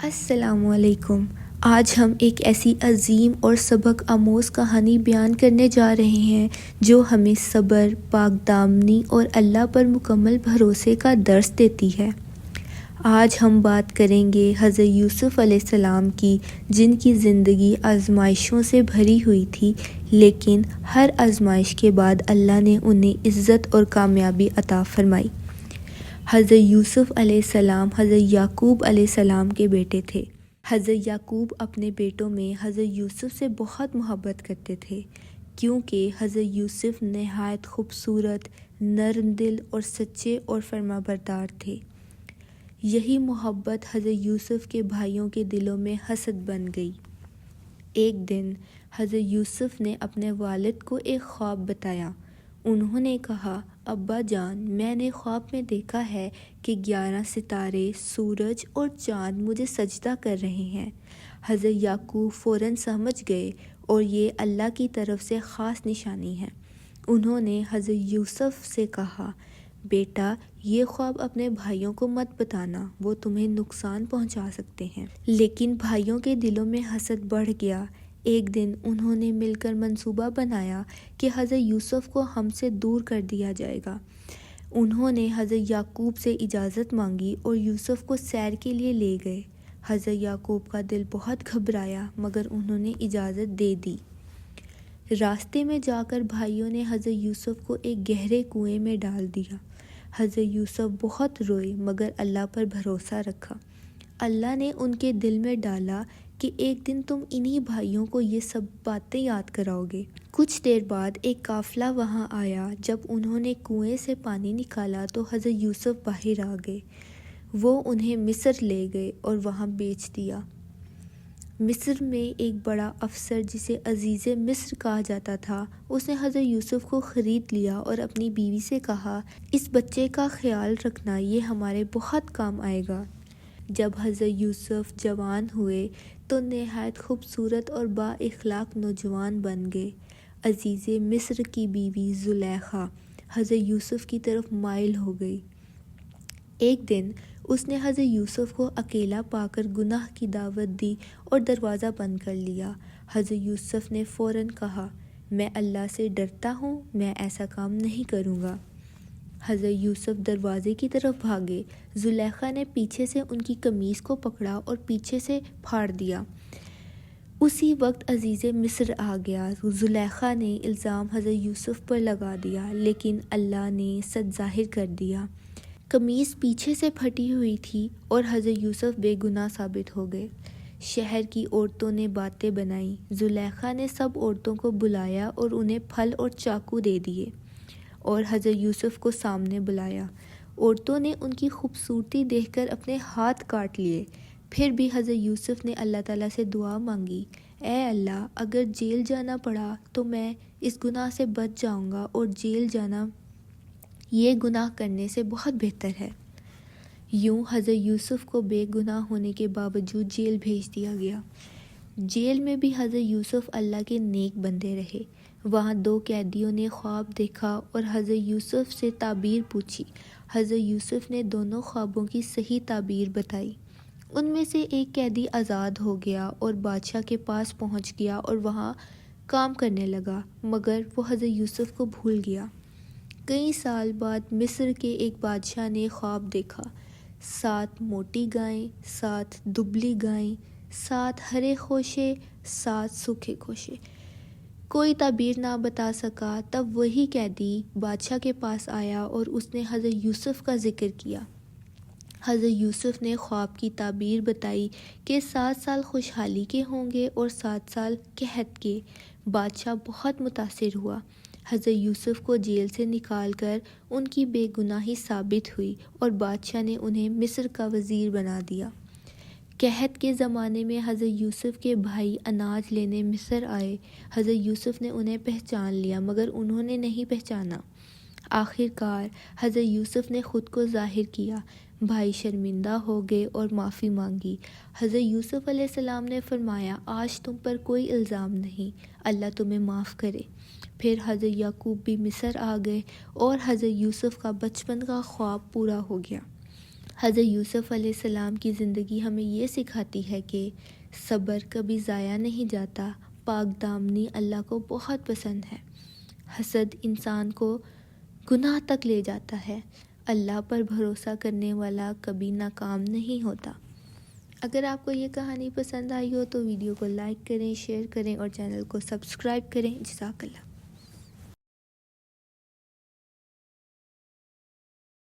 السلام علیکم۔ آج ہم ایک ایسی عظیم اور سبق آموز کہانی بیان کرنے جا رہے ہیں جو ہمیں صبر، پاک دامنی اور اللہ پر مکمل بھروسے کا درس دیتی ہے۔ آج ہم بات کریں گے حضرت یوسف علیہ السلام کی، جن کی زندگی آزمائشوں سے بھری ہوئی تھی، لیکن ہر آزمائش کے بعد اللہ نے انہیں عزت اور کامیابی عطا فرمائی۔ حضرت یوسف علیہ السلام حضرت یعقوب علیہ السلام کے بیٹے تھے۔ حضرت یعقوب اپنے بیٹوں میں حضرت یوسف سے بہت محبت کرتے تھے، کیونکہ حضرت یوسف نہایت خوبصورت، نرم دل اور سچے اور فرمانبردار تھے۔ یہی محبت حضرت یوسف کے بھائیوں کے دلوں میں حسد بن گئی۔ ایک دن حضرت یوسف نے اپنے والد کو ایک خواب بتایا۔ انہوں نے کہا، ابا جان، میں نے خواب میں دیکھا ہے کہ 11 ستارے، سورج اور چاند مجھے سجدہ کر رہے ہیں۔ حضرت یعقوب فوراً سمجھ گئے اور یہ اللہ کی طرف سے خاص نشانی ہے۔ انہوں نے حضرت یوسف سے کہا، بیٹا، یہ خواب اپنے بھائیوں کو مت بتانا، وہ تمہیں نقصان پہنچا سکتے ہیں۔ لیکن بھائیوں کے دلوں میں حسد بڑھ گیا۔ ایک دن انہوں نے مل کر منصوبہ بنایا کہ حضرت یوسف کو ہم سے دور کر دیا جائے گا۔ انہوں نے حضرت یعقوب سے اجازت مانگی اور یوسف کو سیر کے لیے لے گئے۔ حضرت یعقوب کا دل بہت گھبرایا، مگر انہوں نے اجازت دے دی۔ راستے میں جا کر بھائیوں نے حضرت یوسف کو ایک گہرے کنویں میں ڈال دیا۔ حضرت یوسف بہت روئے، مگر اللہ پر بھروسہ رکھا۔ اللہ نے ان کے دل میں ڈالا کہ ایک دن تم انہی بھائیوں کو یہ سب باتیں یاد کراؤ گے۔ کچھ دیر بعد ایک قافلہ وہاں آیا۔ جب انہوں نے کنویں سے پانی نکالا تو حضرت یوسف باہر آ گئے۔ وہ انہیں مصر لے گئے اور وہاں بیچ دیا۔ مصر میں ایک بڑا افسر جسے عزیز مصر کہا جاتا تھا، اس نے حضرت یوسف کو خرید لیا اور اپنی بیوی سے کہا، اس بچے کا خیال رکھنا، یہ ہمارے بہت کام آئے گا۔ جب حضرت یوسف جوان ہوئے تو نہایت خوبصورت اور با اخلاق نوجوان بن گئے۔ عزیز مصر کی بیوی زلیخا حضرت یوسف کی طرف مائل ہو گئی۔ ایک دن اس نے حضرت یوسف کو اکیلا پا کر گناہ کی دعوت دی اور دروازہ بند کر لیا۔ حضرت یوسف نے فوراً کہا، میں اللہ سے ڈرتا ہوں، میں ایسا کام نہیں کروں گا۔ حضرت یوسف دروازے کی طرف بھاگے۔ زلیخا نے پیچھے سے ان کی قمیص کو پکڑا اور پیچھے سے پھاڑ دیا۔ اسی وقت عزیز مصر آ گیا۔ زلیخا نے الزام حضرت یوسف پر لگا دیا، لیکن اللہ نے سچ ظاہر کر دیا۔ قمیص پیچھے سے پھٹی ہوئی تھی اور حضرت یوسف بے گناہ ثابت ہو گئے۔ شہر کی عورتوں نے باتیں بنائیں۔ زلیخا نے سب عورتوں کو بلایا اور انہیں پھل اور چاقو دے دیے اور حضرت یوسف کو سامنے بلایا۔ عورتوں نے ان کی خوبصورتی دیکھ کر اپنے ہاتھ کاٹ لیے۔ پھر بھی حضرت یوسف نے اللہ تعالیٰ سے دعا مانگی، اے اللہ، اگر جیل جانا پڑا تو میں اس گناہ سے بچ جاؤں گا، اور جیل جانا یہ گناہ کرنے سے بہت بہتر ہے۔ یوں حضرت یوسف کو بے گناہ ہونے کے باوجود جیل بھیج دیا گیا۔ جیل میں بھی حضرت یوسف اللہ کے نیک بندے رہے۔ وہاں 2 قیدیوں نے خواب دیکھا اور حضرت یوسف سے تعبیر پوچھی۔ حضرت یوسف نے دونوں خوابوں کی صحیح تعبیر بتائی۔ ان میں سے ایک قیدی آزاد ہو گیا اور بادشاہ کے پاس پہنچ گیا اور وہاں کام کرنے لگا، مگر وہ حضرت یوسف کو بھول گیا۔ کئی سال بعد مصر کے ایک بادشاہ نے خواب دیکھا، 7 موٹی گائیں، 7 دبلی گائیں، 7 ہرے خوشے، 7 سوکھے خوشے۔ کوئی تعبیر نہ بتا سکا۔ تب وہی قیدی بادشاہ کے پاس آیا اور اس نے حضرت یوسف کا ذکر کیا۔ حضرت یوسف نے خواب کی تعبیر بتائی کہ 7 سال خوشحالی کے ہوں گے اور 7 سال قحط کے۔ بادشاہ بہت متاثر ہوا۔ حضرت یوسف کو جیل سے نکال کر ان کی بے گناہی ثابت ہوئی اور بادشاہ نے انہیں مصر کا وزیر بنا دیا۔ قحط کے زمانے میں حضرت یوسف کے بھائی اناج لینے مصر آئے۔ حضرت یوسف نے انہیں پہچان لیا، مگر انہوں نے نہیں پہچانا۔ آخر کار حضرت یوسف نے خود کو ظاہر کیا۔ بھائی شرمندہ ہو گئے اور معافی مانگی۔ حضرت یوسف علیہ السلام نے فرمایا، آج تم پر کوئی الزام نہیں، اللہ تمہیں معاف کرے۔ پھر حضرت یعقوب بھی مصر آ گئے اور حضرت یوسف کا بچپن کا خواب پورا ہو گیا۔ حضرت یوسف علیہ السلام کی زندگی ہمیں یہ سکھاتی ہے کہ صبر کبھی ضائع نہیں جاتا، پاک دامنی اللہ کو بہت پسند ہے۔ حسد انسان کو گناہ تک لے جاتا ہے، اللہ پر بھروسہ کرنے والا کبھی ناکام نہیں ہوتا۔ اگر آپ کو یہ کہانی پسند آئی ہو تو ویڈیو کو لائک کریں، شیئر کریں اور چینل کو سبسکرائب کریں۔ جزاک اللہ۔